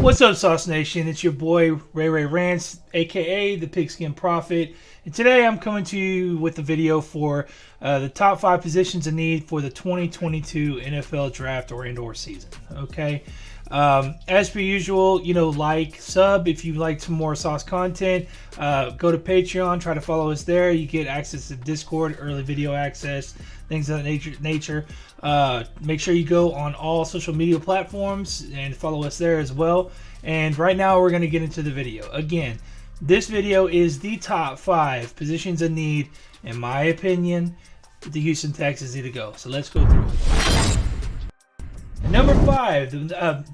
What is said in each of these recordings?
What's up, Sauce Nation? It's your boy Ray Rants, aka the Pigskin Prophet, and today I'm coming to you with a video for the top 5 positions in need for the 2022 NFL Draft or indoor season. Okay, as per usual, like, sub if you like some more Sauce content. Go to Patreon, try to follow us there. You get access to Discord, early video access, things of that nature. Make sure you go on all social media platforms and follow us there as well. And right now we're going to get into the video. Again, this video is the top 5 positions in need, in my opinion, the Houston Texans need to go. So let's go through it. And number 5,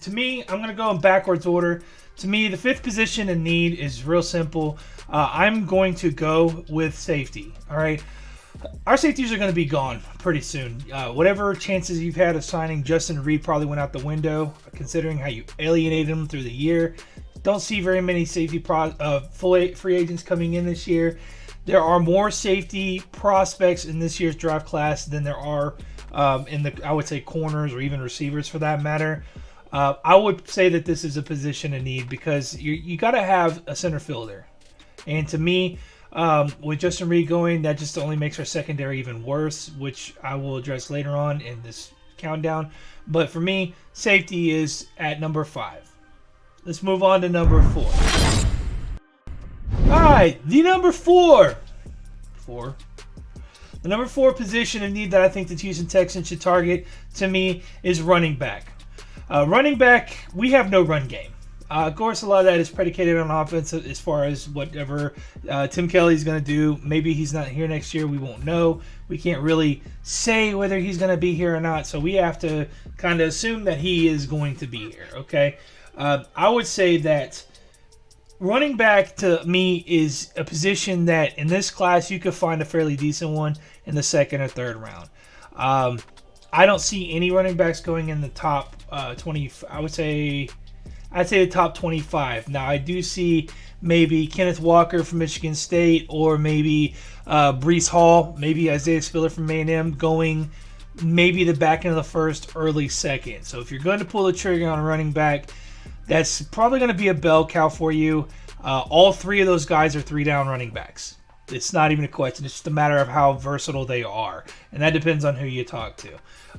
to me, I'm going to go in backwards order. To me, the 5th position in need is real simple. I'm going to go with safety. All right. Our safeties are going to be gone pretty soon. Whatever chances you've had of signing Justin Reed probably went out the window, considering how you alienated him through the year. Don't see very many safety full free agents coming in this year. There are more safety prospects in this year's draft class than there are in the, I would say, corners or even receivers for that matter. I would say that this is a position in need because you got to have a center fielder. And to me, with Justin Reed going, that just only makes our secondary even worse, which I will address later on in this countdown. But for me, safety is at number 5. Let's move on to number 4. Alright, the number 4. The number 4 position in need that I think the Houston Texans should target, to me, is running back. Running back, we have no run game. Of course, a lot of that is predicated on offense as far as whatever Tim Kelly's going to do. Maybe he's not here next year. We won't know. We can't really say whether he's going to be here or not. So we have to kind of assume that he is going to be here. Okay. I would say that running back to me is a position that in this class you could find a fairly decent one in the 2nd or 3rd round. I don't see any running backs going in the top 20. I'd say the top 25. Now, I do see maybe Kenneth Walker from Michigan State or maybe Breece Hall, maybe Isaiah Spiller from A&M going maybe the back end of the 1st, early 2nd. So if you're going to pull the trigger on a running back, that's probably going to be a bell cow for you. All 3 of those guys are 3-down running backs. It's not even a question. It's just a matter of how versatile they are. And that depends on who you talk to.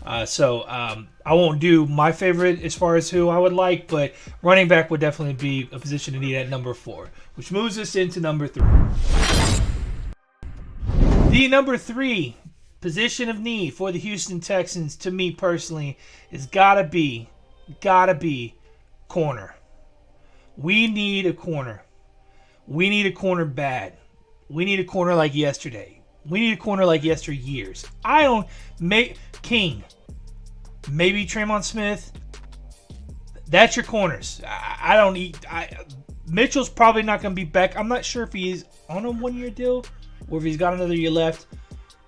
I won't do my favorite as far as who I would like, but running back would definitely be a position to need at number 4, which moves us into number 3. The number 3 position of need for the Houston Texans, to me personally, is gotta be corner. We need a corner. We need a corner bad. We need a corner like yesterday. We need a corner like yesteryears. King. Maybe Tremont Smith. That's your corners. Mitchell's probably not going to be back. I'm not sure if he's on a 1-year deal or if he's got another year left.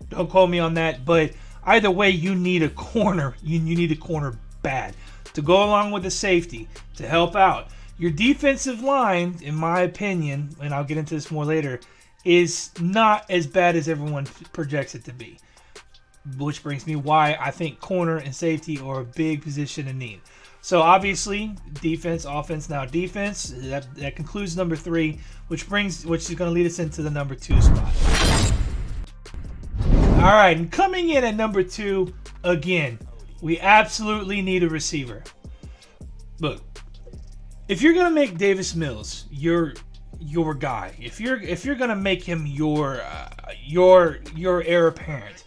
Don't quote me on that. But either way, you need a corner. You need a corner bad to go along with the safety to help out. Your defensive line, in my opinion, and I'll get into this more later, is not as bad as everyone projects it to be. Which brings me why I think corner and safety are a big position in need. So obviously, defense, offense, now defense. That concludes number 3, which is going to lead us into the number 2 spot. All right, and coming in at number 2, again, we absolutely need a receiver. Look, if you're going to make Davis Mills your guy, if you're going to make him your heir apparent,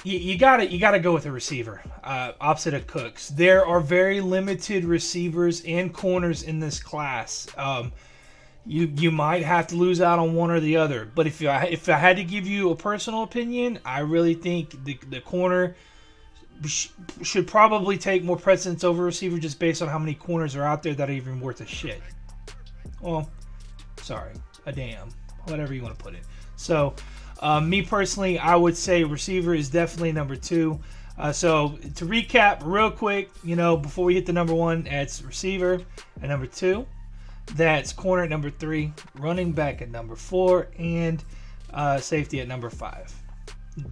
you gotta go with a receiver, opposite of Cooks. There are very limited receivers and corners in this class. You might have to lose out on one or the other. But if I had to give you a personal opinion, I really think the corner should probably take more precedence over receiver, just based on how many corners are out there that are even worth a shit. Well, sorry, a damn, whatever you want to put it. So. Me personally, I would say receiver is definitely number 2. So to recap real quick, before we hit the number 1, that's receiver at number 2. That's corner at number 3, running back at number 4, and safety at number 5.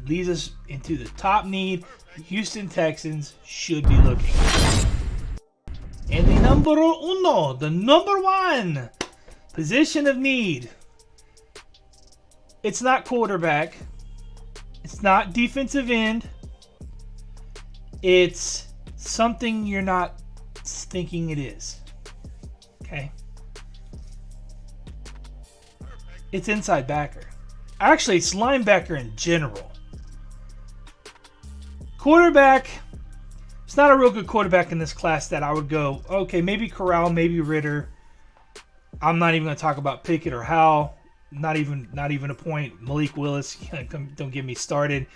Leads us into the top need the Houston Texans should be looking. And the numero uno, the number one position of need. It's not quarterback. It's not defensive end. It's something you're not thinking it is. Okay? It's inside backer. Actually, it's linebacker in general. Quarterback, it's not a real good quarterback in this class that I would go, okay, maybe Corral, maybe Ritter. I'm not even going to talk about Pickett or Howell. Not even a point. Malik Willis, don't get me started.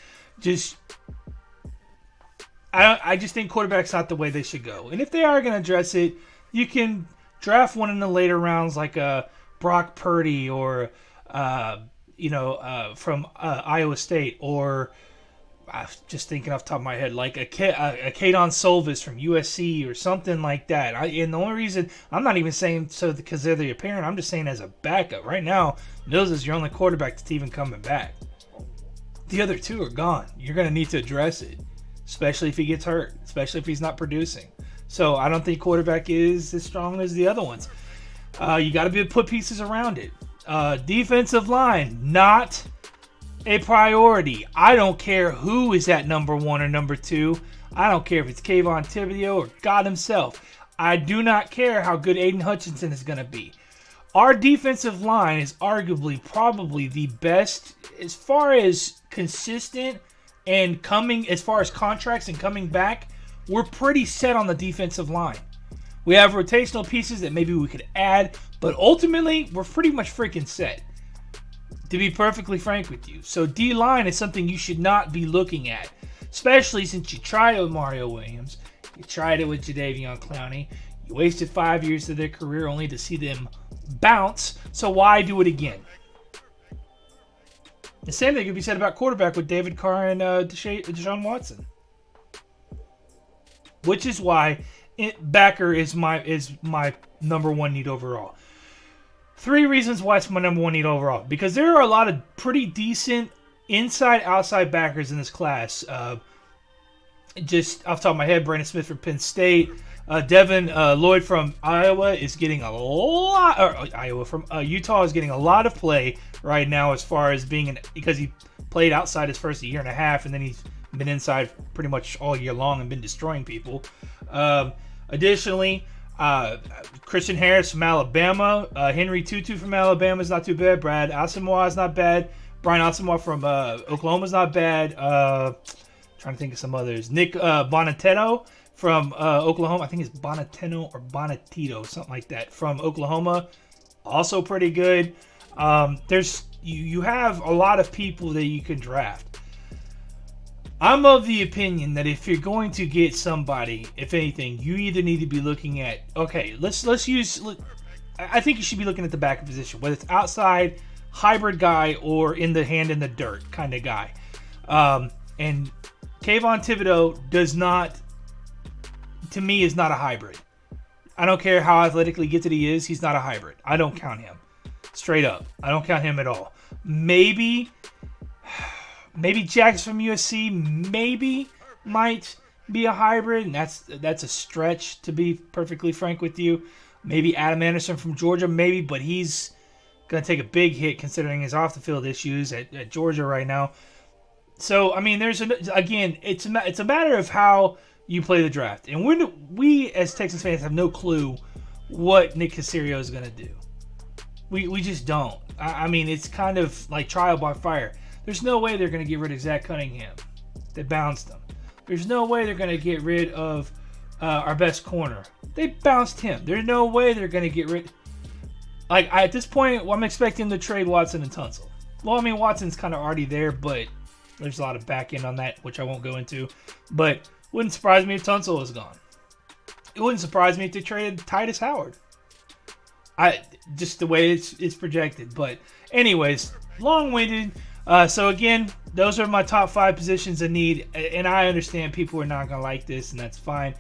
I just think quarterback's not the way they should go. And if they are going to address it, you can draft one in the later rounds like a Brock Purdy or from Iowa State, or I'm just thinking off the top of my head like a Kadon Solvis from USC or something like that. And the only reason I'm not even saying so because they're the apparent, I'm just saying as a backup. Right now, Mills is your only quarterback that's even coming back. The other two are gone. You're going to need to address it, especially if he gets hurt, especially if he's not producing. So I don't think quarterback is as strong as the other ones. You got to be able to put pieces around it. Defensive line, not a priority. I don't care who is at number one or number two. I don't care if it's Kayvon Thibodeaux or God himself. I do not care how good Aiden Hutchinson is going to be. Our defensive line is arguably probably the best as far as consistent and coming, as far as contracts and coming back. We're pretty set on the defensive line. We have rotational pieces that maybe we could add, but ultimately, we're pretty much freaking set, to be perfectly frank with you. So D-line is something you should not be looking at, especially since you tried it with Mario Williams, you tried it with Jadeveon Clowney, you wasted 5 years of their career only to see them bounce, so why do it again? The same thing could be said about quarterback with David Carr and Deshaun Watson. Which is why backer is my number one need overall. 3 reasons why it's my number one need overall. Because there are a lot of pretty decent inside-outside backers in this class. Just off the top of my head, Brandon Smith from Penn State. Devin Lloyd from Iowa is getting a lot. Utah is getting a lot of play right now as far as being because he played outside his first year and a half, and then he's been inside pretty much all year long and been destroying people. Additionally, Christian Harris from Alabama, Henry Tutu from Alabama is not too bad. Brad Asamoah is not bad. Brian Asamoah from Oklahoma is not bad. Trying to think of some others. Nick Bonatino from Oklahoma. I think it's Bonatino or Bonatito, something like that, from Oklahoma. Also pretty good. You have a lot of people that you can draft. I'm of the opinion that if you're going to get somebody, if anything, you either need to be looking at, okay, I think you should be looking at the back position, whether it's outside, hybrid guy, or in the hand in the dirt kind of guy. And Kayvon Thibodeaux does not, to me, is not a hybrid. I don't care how athletically gifted he is, he's not a hybrid. I don't count him. Straight up. I don't count him at all. Maybe Jackson from USC might be a hybrid, and that's a stretch, to be perfectly frank with you. Maybe Adam Anderson from Georgia, but he's going to take a big hit considering his off-the-field issues at Georgia right now. So, I mean, it's a matter of how you play the draft. And we as Texans fans have no clue what Nick Caserio is going to do. We just don't. I mean, it's kind of like trial by fire. There's no way they're going to get rid of Zach Cunningham. They bounced him. There's no way they're going to get rid of our best corner. They bounced him. There's no way they're going to get rid. At this point, I'm expecting to trade Watson and Tunsil. Well, I mean, Watson's kind of already there, but there's a lot of back end on that, which I won't go into. But wouldn't surprise me if Tunsil is gone. It wouldn't surprise me if they traded Titus Howard. Just the way it's projected. But anyways, long-winded. So again, those are my top 5 positions of need, and I understand people are not going to like this, and that's fine.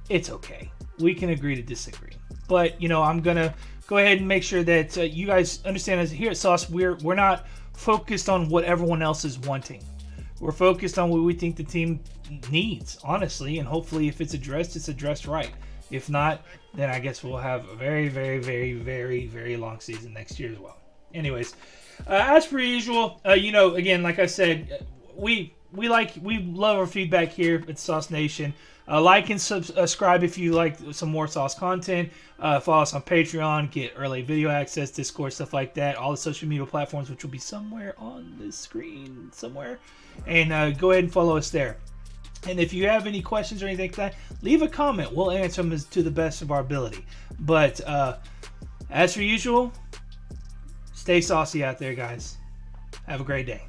It's okay. We can agree to disagree. But, I'm going to go ahead and make sure that you guys understand as here at Sauce, we're not focused on what everyone else is wanting. We're focused on what we think the team needs, honestly, and hopefully if it's addressed right. If not, then I guess we'll have a very, very, very, very, very long season next year as well. Anyways, as per usual, again, like I said, we love our feedback here at Sauce Nation. Like and subscribe if you like some more Sauce content. Follow us on Patreon, get early video access, Discord, stuff like that. All the social media platforms, which will be somewhere on the screen somewhere. And go ahead and follow us there. And if you have any questions or anything like that, leave a comment. We'll answer them to the best of our ability. But as per usual, stay saucy out there, guys. Have a great day.